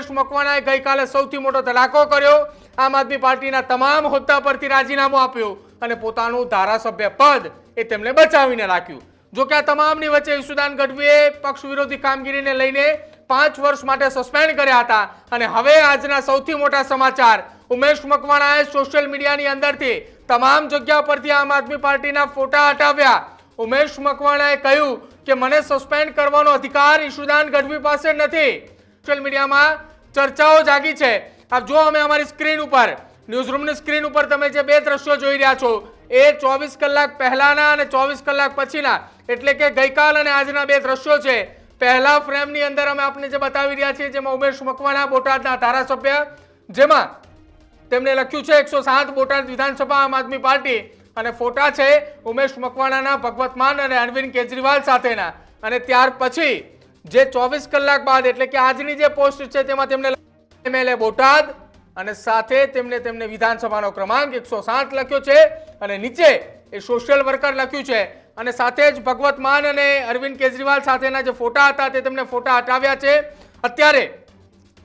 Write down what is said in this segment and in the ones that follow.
ઉમેશ મકવાણાએ ગઈકાલે સૌથી મોટો ધડાકો કર્યો। આમ આદમી પાર્ટીના તમામ હોદ્દા પરથી રાજીનામું આપ્યું અને પોતાનું ધારાસભ્ય પદ એ તેમણે બચાવીને રાખ્યું। જો કે આ તમામની વચ્ચે ઈશુદાન ગઢવીએ પક્ષ વિરોધી કામગીરીને લઈને 5 વર્ષ માટે સસ્પેન્ડ કર્યા હતા અને હવે આજના સૌથી મોટા સમાચાર, ઉમેશ મકવાણાએ સોશિયલ મીડિયાની અંદરથી તમામ જગ્યા પરથી આમ આદમી પાર્ટીના ફોટા હટાવ્યા। ઉમેશ મકવાણાએ કહ્યું કે મને સસ્પેન્ડ કરવાનો અધિકાર ઈશુદાન ગઢવી પાસે નથી। સોશિયલ મીડિયામાં ચર્ચાઓ જાગી છે। આપ જો અમે અમારી સ્ક્રીન ઉપર, ન્યૂઝરૂમની સ્ક્રીન ઉપર તમે જે બે દ્રશ્યો જોઈ રહ્યા છો એ 24 કલાક પહેલાના અને 24 કલાક પછીના, એટલે કે ગઈકાલ અને આજના બે દ્રશ્યો છે। પહેલા ફ્રેમની અંદર અમે આપને જે બતાવી રહ્યા છીએ જેમાં ઉમેશ મકવાણા બોટાદના ધારાસભ્ય, જેમાં તેમણે લખ્યું છે 107 બોટાદ વિધાનસભા આમ આદમી પાર્ટી, અને ફોટા છે ઉમેશ મકવાણાના, ભગવત માન અને અરવિંદ કેજરીવાલ સાથેના। અને ત્યાર પછી જે 24 કલાક બાદ એટલે કે આજની જે પોસ્ટ છે તેમાં તેમણે એમએલએ બોટાદ અને સાથે તેમને વિધાનસભાનો ક્રમાંક 107 લખ્યો છે અને નીચે એ સોશિયલ વર્કર લખ્યું છે અને સાથે જ ભગવત માન અને અરવિંદ કેજરીવાલ સાથેના જે ફોટા હતા તે તેમને ફોટા હટાવ્યા છે। અત્યારે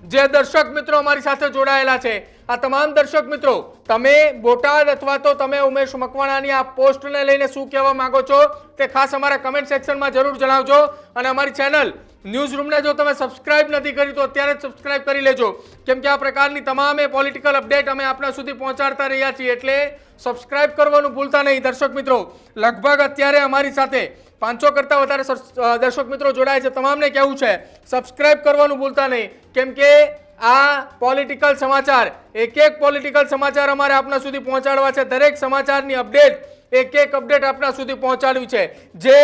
જે દર્શક મિત્રો અમારી સાથે જોડાયેલા છે, આ તમામ દર્શક મિત્રો, તમે બોટાદ અથવા તો તમે ઉમેશ મકવાણાની આ પોસ્ટને લઈને શું કહેવા માંગો છો તે ખાસ અમારા કમેન્ટ સેક્શનમાં જરૂર જણાવજો। અને અમારી ચેનલ ન્યૂઝરૂમને જો તમે સબસ્ક્રાઇબ નથી કરી તો અત્યારે જ સબસ્ક્રાઇબ કરી લેજો, કેમ કે આ પ્રકારની તમામ પોલિટિકલ અપડેટ અમે આપના સુધી પહોંચાડતા રહ્યા છીએ, એટલે સબસ્ક્રાઇબ કરવાનું ભૂલતા નહીં। દર્શક મિત્રો, લગભગ અત્યારે અમારી સાથે 500 કરતાં વધારે દર્શક મિત્રો જોડાય છે। તમામને કહેવું છે સબસ્ક્રાઇબ કરવાનું ભૂલતા નહીં, કેમ કે આ પોલિટિકલ સમાચાર, એક પોલિટિકલ સમાચાર અમારે આપના સુધી પહોંચાડવા છે। દરેક સમાચારની અપડેટ, એક અપડેટ આપના સુધી પહોંચાડવી છે। જે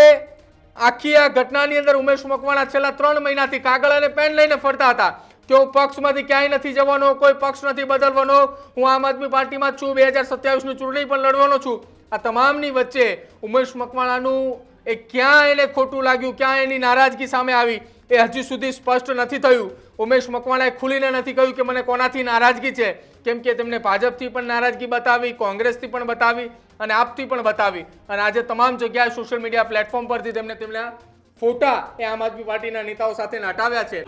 આખી આ ઘટનાની અંદર ઉમેશ મકવાણા છેલ્લા 3 મહિનાથી કાગળ અને પેન લઈને ફરતા હતા કે હું પક્ષમાંથી ક્યાંય નથી જવાનો, કોઈ પક્ષ નથી બદલવાનો, હું આમ આદમી પાર્ટીમાં છું, 2027ની ચૂંટણી પણ લડવાનો છું। આ તમામની વચ્ચે ઉમેશ મકવાણાનું એ ક્યાં એને ખોટું લાગ્યું, ક્યાં એની નારાજગી સામે આવી એ હજી સુધી સ્પષ્ટ નથી થયું। ઉમેશ મકવાણાએ ખુલીને નથી કહ્યું કે મને કોનાથી નારાજગી છે, કેમ કે તેમને ભાજપથી પણ નારાજગી બતાવી, કોંગ્રેસથી પણ બતાવી અને આપથી પણ બતાવી, અને આજે તમામ જગ્યાએ સોશિયલ મીડિયા પ્લેટફોર્મ પરથી તેમના ફોટા એ આમ આદમી પાર્ટીના નેતાઓ સાથે હટાવ્યા છે।